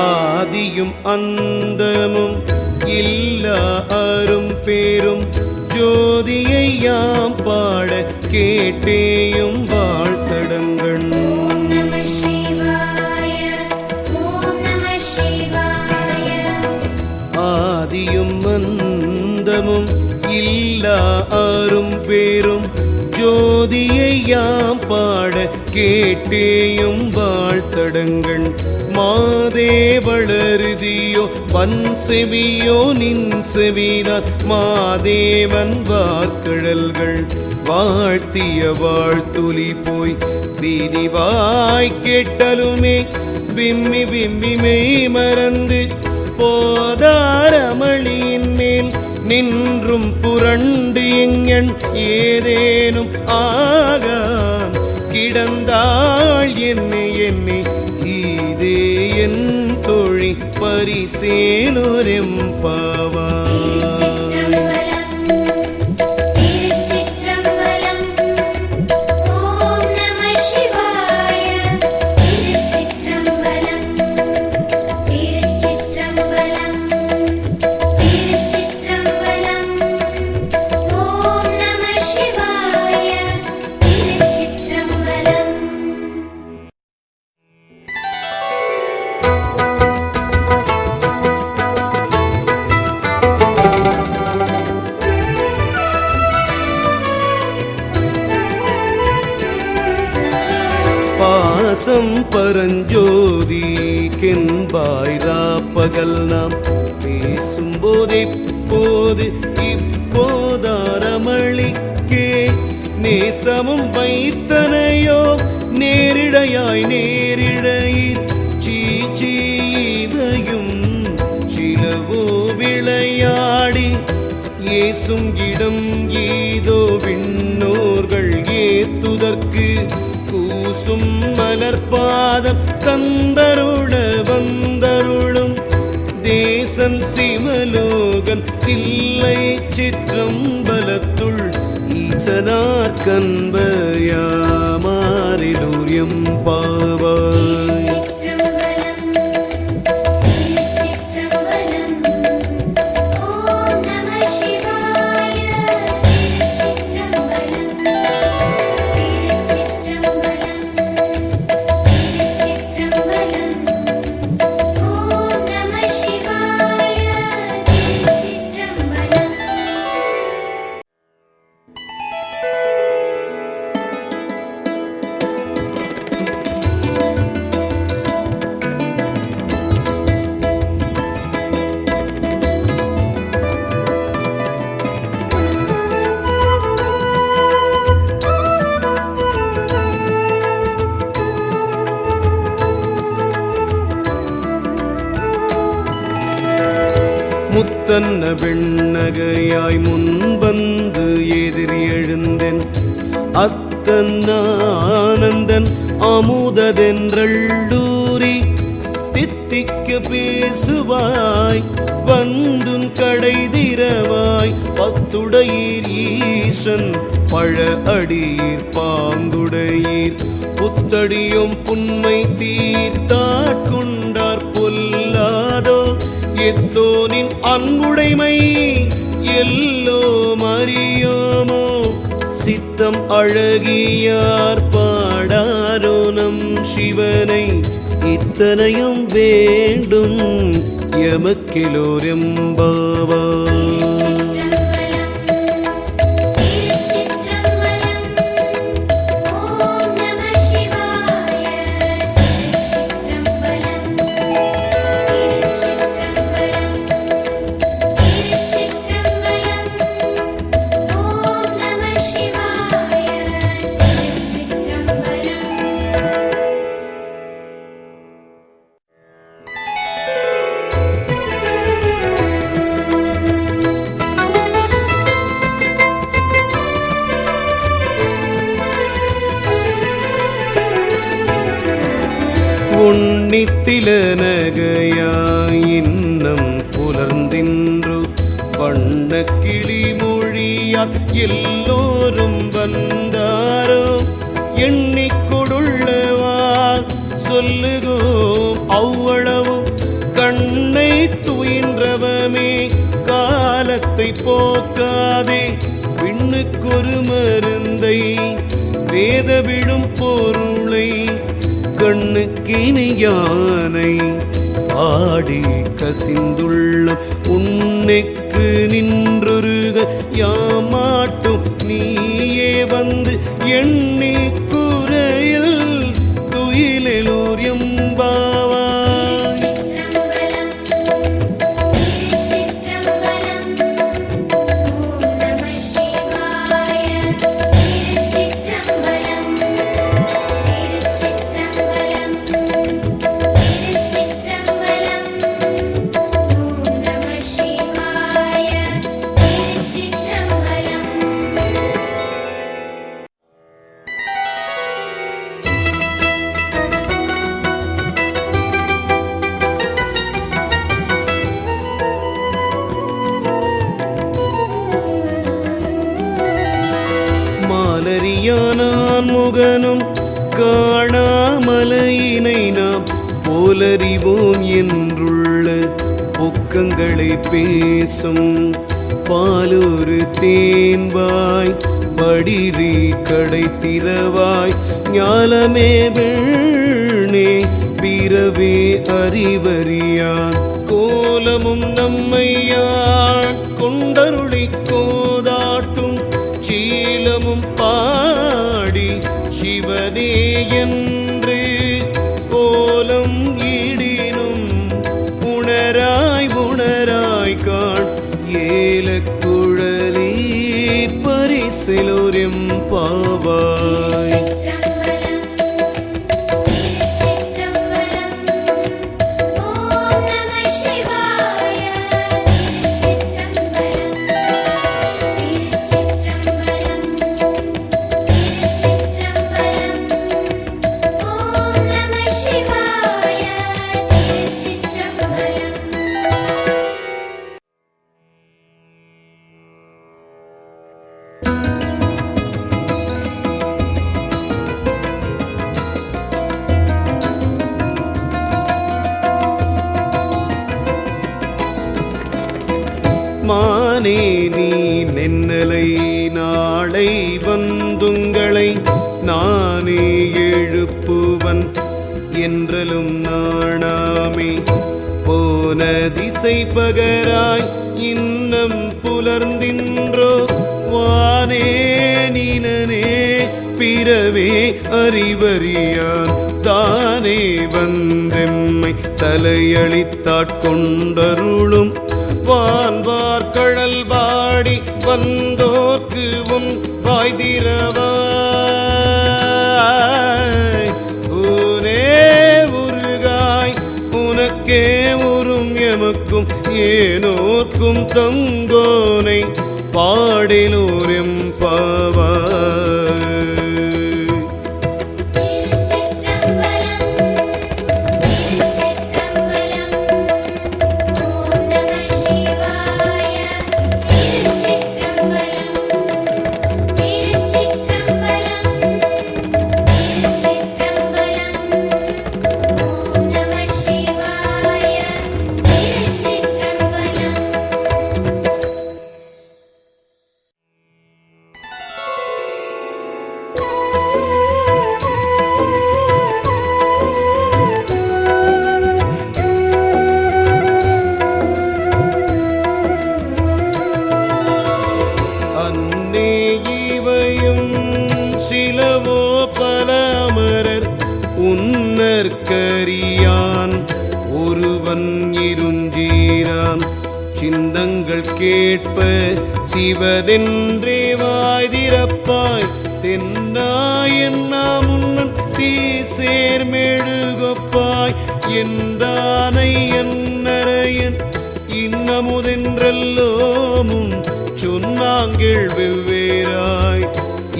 ஆதியும் அந்தமும் இல்லா அரும் பேரும் ஜோதியை யாம் பாட கேட்டேயும் வாழ்த்தடங்கள். ஆதியும் அந்தமும் இல்லா அரும் பேரும் ஜோதியை யாம் பாட கேட்டேயும் வாழ்த்தடங்கள். மாதே வளருதியோ பன் செவியோ நின் செவிதான் மாதேவன் வார்கழல்கள் வாழ்த்திய வாழ்த்துலி போய் விரிவாய் கேட்டலுமே விம்மி விம்மி மெய் மறந்து போதாரமளியின் மேல் நின்றும் புரண்டு எங்கண் ஏதேனும் ஆகான் கிடந்தாள் என்னை என்னை இதே என் தோழி பரிசேலோரெம்பாவா. பாசம் பரஞ்சோதி கென்பாய்ராப்பகல் நாம் பேசும்போது இப்போது இப்போதாரமளிக்கே நேசமும் வைத்தனையோ நேரிடையாய் நேரிடையில் சீச்சீவையும் சிலவோ விளையாடி ஏசும் இடம் ஏதோ விண்ணோர்கள் ஏத்துதற்கு கூசும் மலர்பாதம் தந்தருள வந்தருளும் தேசன் சிவலோகன் தில்லை சிற்றம்பலத்துள் ஈசனார் கண்பயாமாரிலூர் எம்பாவாய். முத்தன்ன வெண்ணகையாய் முன்வந்து எதிர் எழுந்தேன் அத்தன்னானந்தன் அமுததென்றள்ளூரி தித்திக்கு பேசுவாய் வந்துன் கடை திறவாய் பத்துடையீர் ஈசன் பழ அடியீர் பாங்குடையீர் புத்தடியும் புன்மை தீர்த்தாட்கொண்டார் பொல்லாதோ எத்தோனின் அன்புடைமை எல்லோ மறியோமோ சித்தம் அழகியார் பாடாரோ நம் சிவனை இத்தனையும் வேண்டும் எமக்கெலோரெம்பாவாய். உன்னித்திலனகையாயின்னம் புலர்ந்தின்று வண்ண கிளி மொழியால் எல்லோரும் வந்தாரோ எண்ணிக்கொடுள்ளவா சொல்லுகோம் அவ்வளவும் கண்ணை துயின்றவமே காலத்தை போக்காதே விண்ணுக்கொரு மருந்தை வேத விழும் பொருளை கண்ணுக்கினியானை ஆடி கசிந்துள்ள உன்னைக்கு நின்றொருக யாமாட்டும் நீயே வந்து எண்ணி குறையில் துயிலெலூர் எம்பாவாய். மாலரியானான் முகனும் காணாமலையினை நாம் போலறிவோம் என்றுள்ள பொக்கங்களை பேசும் பாலூரு தேன்வாய் படிரி கடை திறவாய் ஞாலமே வெண்ணே பிறவே அறிவறியான் கோலமும் நம்மையான் கொண்டருளி கோதாட்டும் சீலமும் பாடி சிவனே என்று கோலம் ஈடினும் உணராய் உணராய் காண் ஏலக்குழலி பரிசிலோரும் பாவாய். மானே நீ நென்னலை நாளை வந்துங்களை நானே எழுப்புவன் என்றலும் நாணாமே போன திசை பகராய் இன்னம் புலர்ந்தின்றோ வானே நீனே பிறவே அறிவறியான் தானே வந்தெம்மை தலையளித்தாட்கொண்டருளும் வான்வார் கழல் பாடி வந்தோர்க்கு உன் வாய்திரவாய். ஊனே உருகாய் உனக்கே உறும் எமக்கும் ஏனோர்க்கும் தங்கோனை பாடிலோர் எம்பாவாய். சொல்லுதற்கரியான் ஒருவன் இருஞ்சீரான் சிந்தங்கள் கேட்ப சிவதென்றே வாய்திரப்பாய் தென்னாயன்னா முன்னன் தீசேர் மெழுகொப்பாய் என்றானை என்னரையன் இன்னமுதென்றல்லோமும் சொன்னாங்கள் வெவ்வேறாய்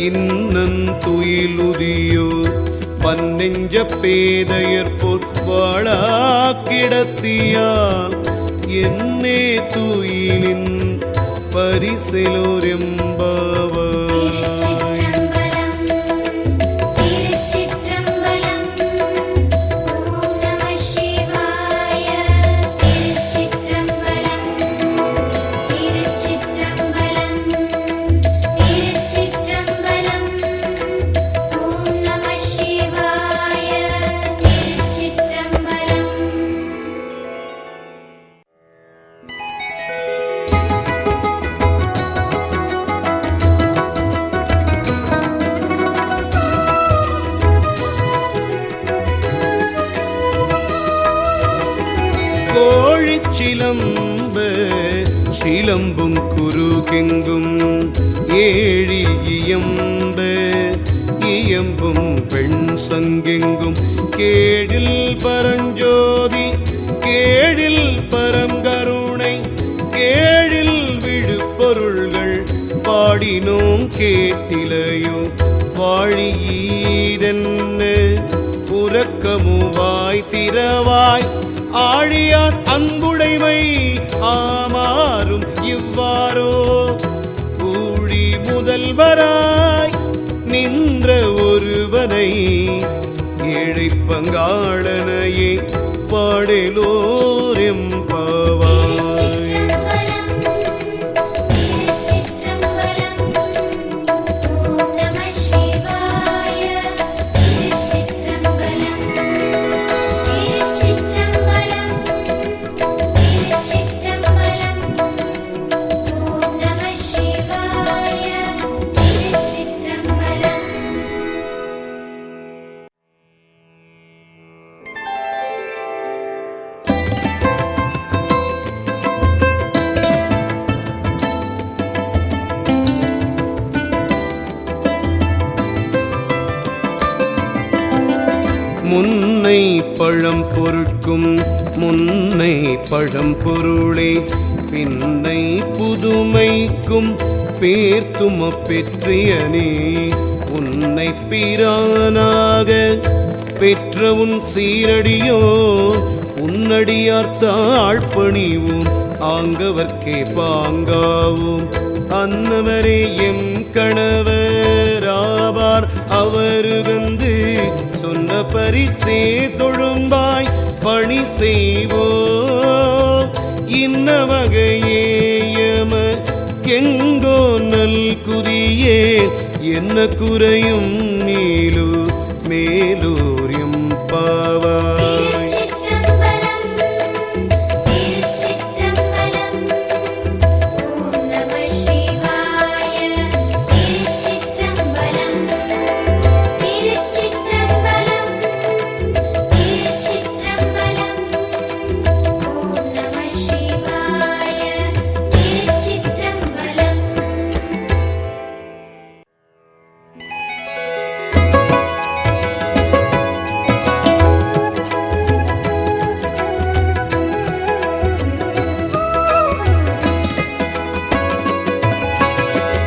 இன்னந்துயிலுதியோ பன்னெஞ்ச பேதையர் போல் வாழாக்கிடத்தியால் என்னே துயிலின் பரிசெலோரெம்பாவாய். சிலம்ப சிலம்பும் குருகெங்கும் ஏழில் இயம்ப இயம்பும் பெண் சங்கெங்கும் கேடில் பரஞ்சோதி கேடில் பரங்கருணை கேழில் விழுப்பொருள்கள் பாடினோம் கேட்டிலையோ வாழியீதென்ன உறக்கமுவாய் திறவாய் ஆழியார் அன்புடைமை ஆமாறும் இவ்வாறோ ஊழி முதல்வராய் நின்ற ஒருவனை ஏழை பங்காளனையே பாடலோர் எம்பாவாய். முன்னை பழம் பொருட்கும் முன்னை பழம் பொருளே பின்னை புதுமைக்கும் பேர்த்தும பெற்றியனே உன்னை பிரானாக பெற்ற உன் சீரடியோ உன்னடியார் தாழ்பணிவும் ஆங்கவர்க்கே பாங்காவும் அன்னவரே எம் கணவராவார் அவருகந்து சொன்ன பரிசே தொழும்பாய் பணி செய்வோ இன்ன வகையேயம கெங்கோ நல் குதியே என்ன குறையும் மேலோ மேலோரியம் பாவாய்.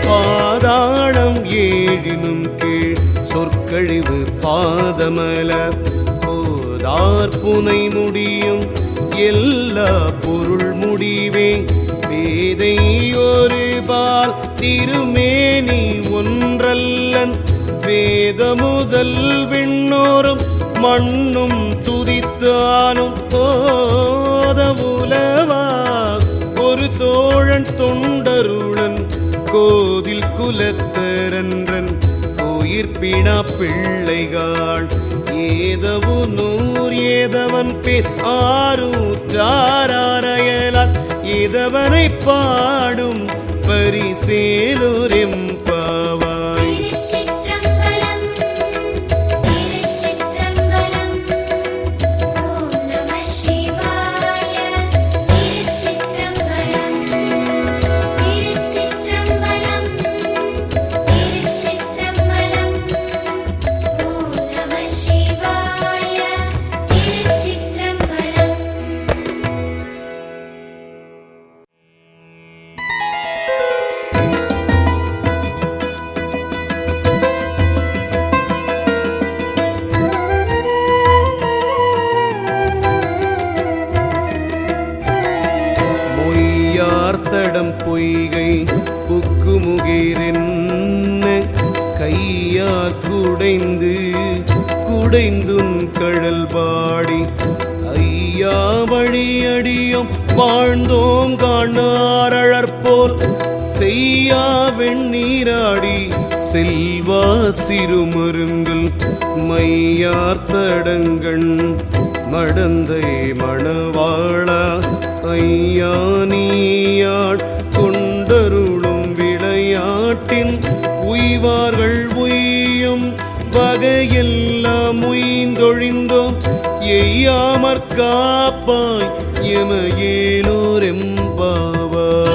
பாதாளம் ஏழினும் கீழ் சொற்கழிவு பாதமலர் போதார் புனை முடியும் எல்லா பொருள் முடிவே பேதை ஒரு பால் திருமேனி ஒன்றல்லன் வேத முதல் விண்ணோரும் மண்ணும் துதித்தானும் போத உலவா ஒரு தோழன் தொண்டருளன் கோதில் குலத்தரன்றன் கோயிற்பினா பிள்ளைகாள் ஏதவு நூர் ஏதவன் பேர் ஆரூற்றாரையலால் ஏதவனை பாடும் பரிசேலோரெம்பாவாய். கையார் குடைந்து குடைந்துன் கழல் பாடி ஐயா வழியடியும் வாழ்ந்தோம் காணாரழற்போல் செய்யா வெண்ணீராடி செல்வா சிறுமருங்கள் மையார் தடங்கண் மடந்தை மணவாளா ஐயா நீயாள் கொண்டருளும் விளையாட்டின் உய்வார்கள் உய்யும் வகையெல்லாம் உய்ந்தொழிந்தோம் எய்யாமற் காப்பாய் எமையேலோர் எம்பாவாய்.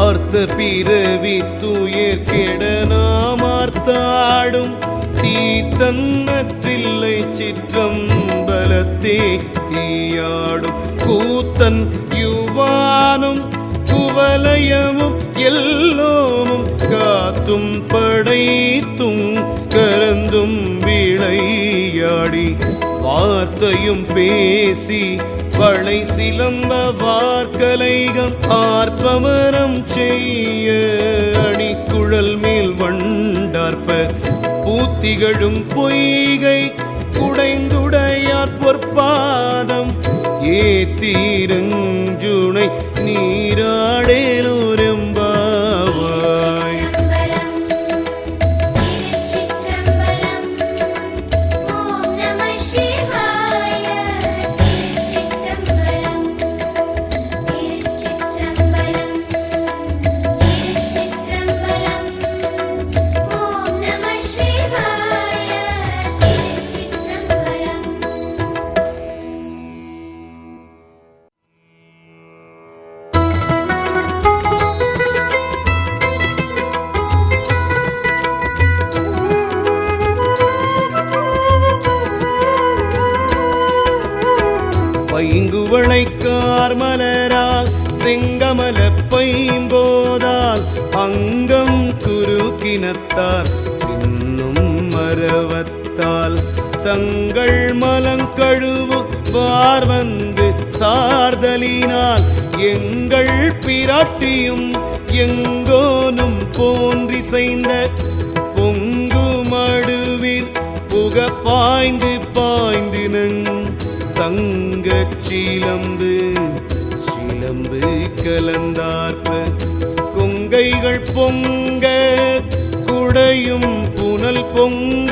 ஆர்த்த பிறவி துயர் கெட நாமார்த்தாடும் தீத்தன்னற்றில்லை சிற்றம்பலத்தே தீயாடும் கூத்தன் யுவானும் குவலயமும் எல்லோமும் காத்தும் படைத்தும் கரந்தும் விளையாடி வார்த்தையும் பேசி வளை சிலம்ப வார்கலைகம் ஆர்ப்பமரம் செய்ய அணிக்குழல் மேல் வண்டார்ப்ப பூத்திகளும் பொய்கை குடைந்துடையார் பொற்பாதம் ஏத்தீரஞ்சுனை நீராடேலோரெம்பாவாய். பைங்குவளைக்கார் மலரால் செங்கமல பைம்போதால் அங்கம் குறுக்கினத்தார் இன்னும் மரவத்தால் தங்கள் மலங்கழுவு வார் வந்து சார்தலினால் எங்கள் பிராட்டியும் எங்கோனும் போன்றிசைந்த பொங்கு மடுவில் புக பாய்ந்து பாய்ந்தினங் சங்கச் சிலம்பு சிலம்பு கலந்தார்ப்ப கொங்கைகள் பொங்க குடையும் புனல் பொங்க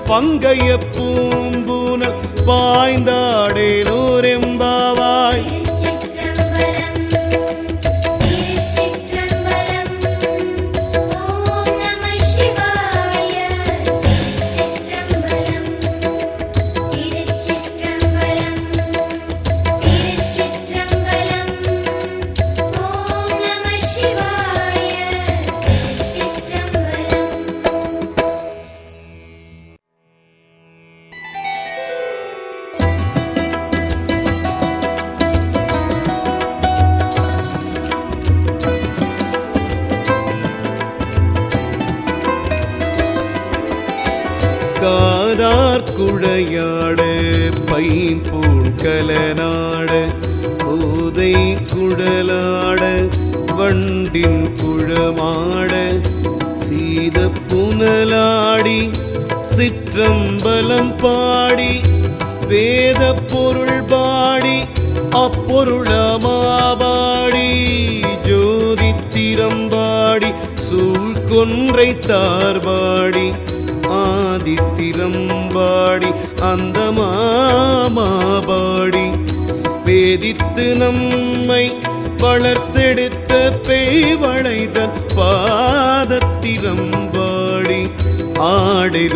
பங்கைய பூம்புனல் பாய்ந்தாடேலோரெம்பாவாய். காதார் குழையாட பைம்பூண் கலனாட கோதை குழலாட வண்டின் குழமாட சீத புனலாடி சிற்றம்பலம் பாடி வேத பொருள் பாடி அப்பொருளமாபாடி ஜோதி திறம்பாடி சூழ் கொன்றை தார்பாடி ஆதித்திரம்பாடி அந்த மாமாபாடி வேதித்து நம்மை வளர்த்தெடுத்த பேய்வளைதன் பாதத்திரம்பாடி ஆடலூரெம்பாவாய்.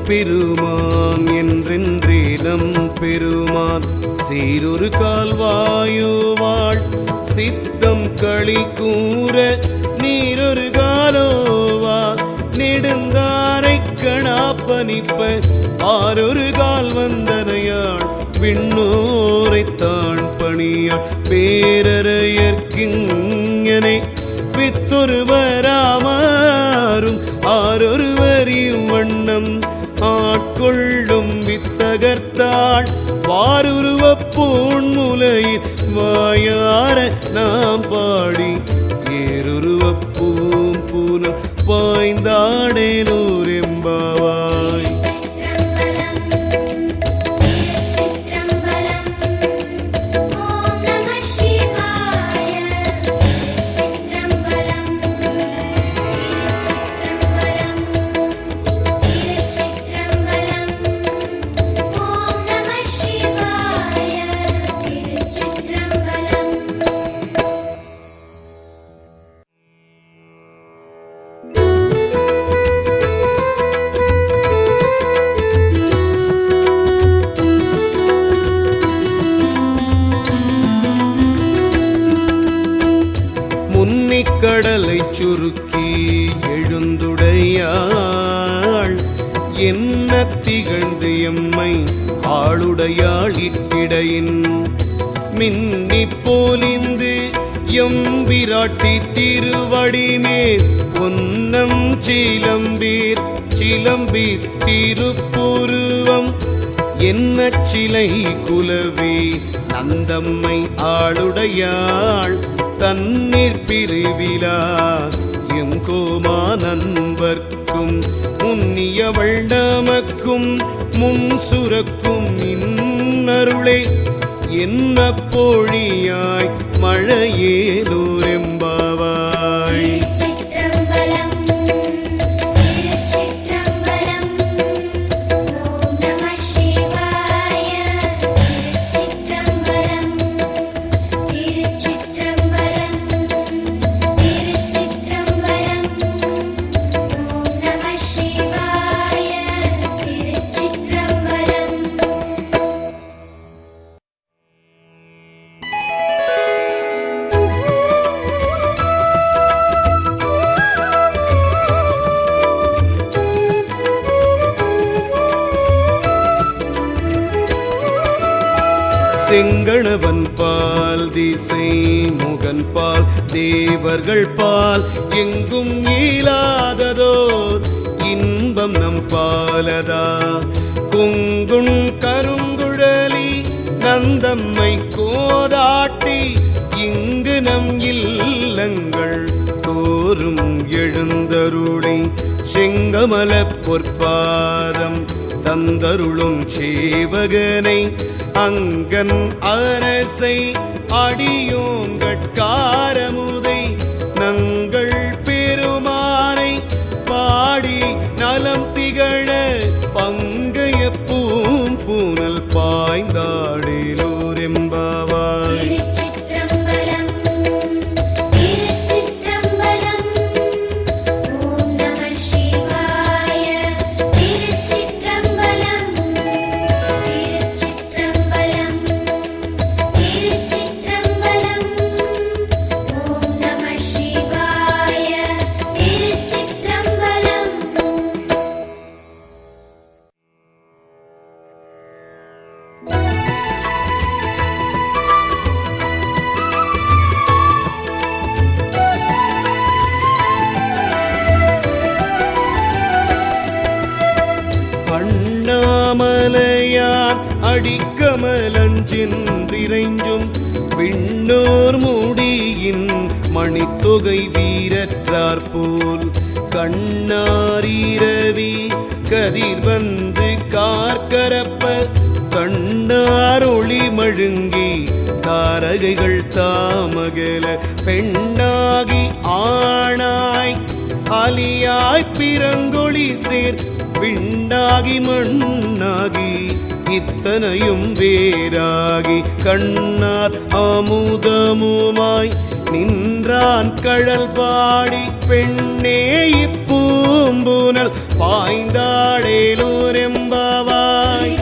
பெருமான் என்றென்றே நம் பெருமான் சீரொரு கால்வாயுவாள் சித்தம் களி கூற நீரொரு காலோவா நெடுந்தாரை கணாப்பனிப்ப ஆரொரு கால் வந்தனையாள் விண்ணோரைத்தான் பணியாள் பேரறையர்க்கிங்கனை வித்தொருவராமாறும் ஆரொருவரியும் வண்ணம் ஆட்கொள்ளும் வித்தகர்த்தாள் வாருருவப் பூண்முலையில் வாயார நாம் பாடி ஏருருவப் பூம்பூனம் பாய்ந்தாடேனூர் எம்பாவாய். கடலை சுருக்கி எழுந்துடையாள் என்ன திகழ்ந்து எம்மை ஆளுடையாள் இட்டிடையின் மின்னி போலிந்து எம் விராட்டி திருவடிமேல் ஒன்னம் சிலம்பீர் சிலம்பி திருப்புருவம் என்ன சிலை குலவே நந்தம்மை ஆளுடையாள் தண்ணீர் பிரிவிலா எங்கோமா நண்பர்க்கும் முன்னியவள் நமக்கும் முன் சுரக்கும் இன்னருளே என்ன பொழியாய் மழையேலூர் எம்பாவாய். செங்கணவன் பால் திசை முகன் பால் தேவர்கள் பால் எங்கும் இயலாததோர் இன்பம் நம் பாலதா கொங்குண் கருங்குழலி நந்தம்மை கோதாட்டி இங்கு நம் இல்லங்கள் தோறும் எழுந்தருளி செங்கமல பொற்பாதம் தந்தருளும் சேவகனை அங்கன் அரசை அடியோங்கட்காரமுதை நங்கள் பெருமானை பாடி நலம் திகழ பங்கைய பூம்பூனல் பாய்ந்தாடேலூர் எம்பாவாய். அண்ணாமலையார் அடிக்கமலஞ்சின்றிரைஞ்சும் விண்ணோர் மூடியின் மணித்தொகை வீரற்றார் போல் கண்ணாரீரவி கதிர் வந்து கார்கரப்ப கண்ணாரொளி மழுங்கி தாரகைகள் தாமகல பெண்ணாகி ஆணாய் அலியாய் பிறங்கொளி சேர் விண்ணாகி மண்ணாகி இத்தனையும் வேறாகி கண்ணார் அமுதமுமாய் நின்றான் கழல் பாடி பெண்ணே இப்பூம்புனல் பாய்ந்தாடேலூரெம்பாவாய்.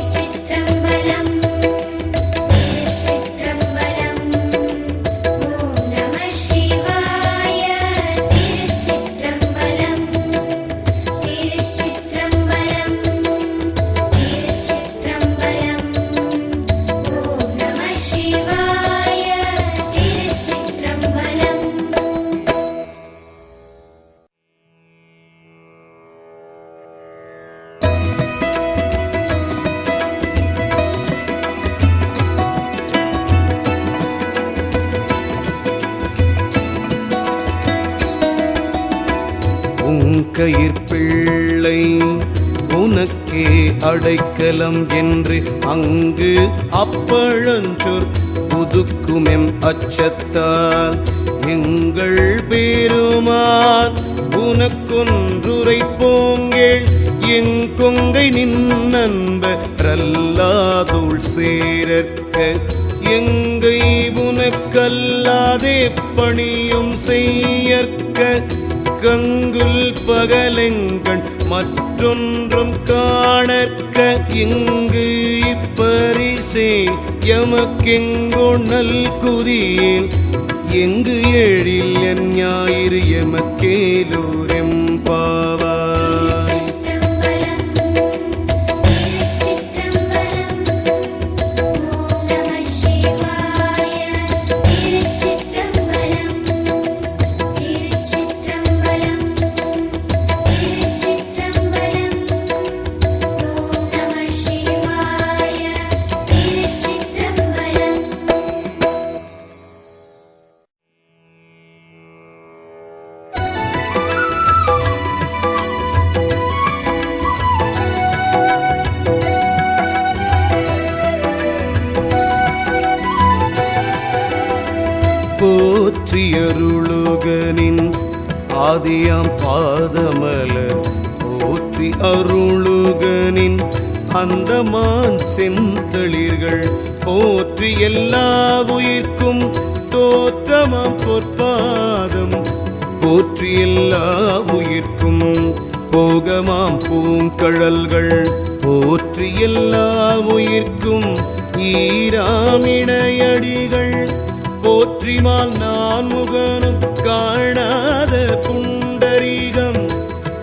உன்கயிற்பிள்ளை உனக்கே அடைக்கலம் என்று அங்கு அப்பழஞ்சொற் புதுக்குமெம் அச்சத்தால் எங்கள் பெருமான் உனக்கொன்றுரைப்போங்கேள். எங்கொங்கை நின்னன்பரல்லாதோள் சேரற்க எங்கை உனக்கல்லாதே பணியும் செய்யற்க கங்குல் பகலெங்கண் மற்றொன்றும் காணற்க இங்கு இப்பரிசே எமக்கெங்கோ நல்குதியேல் எங்கு எழில் என் ஞாயிறு எமக்கேலூரெம்பாவாய். போற்றியருளுகனின் ஆதியாம் பாதமலர் போற்றி அருளுகனின் அந்தமான் செந்தளிர்கள் போற்றி எல்லா உயிர்க்கும் தோற்றமாம் பொற்பாதம் போற்றி எல்லா உயிர்க்கும் போகமாம் பூங்கழல்கள் போற்றி எல்லா உயிர்க்கும் ஈராமிணையடிகள் போற்றிமால் நான் முகனும் காணாத புண்டரீகம்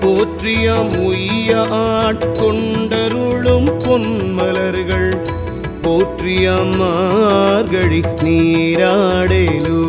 போற்றியாம் உய்ய ஆட்கொண்டருளும் பொன்மலர்கள் போற்றியாம் மார்கழி நீராடேலூ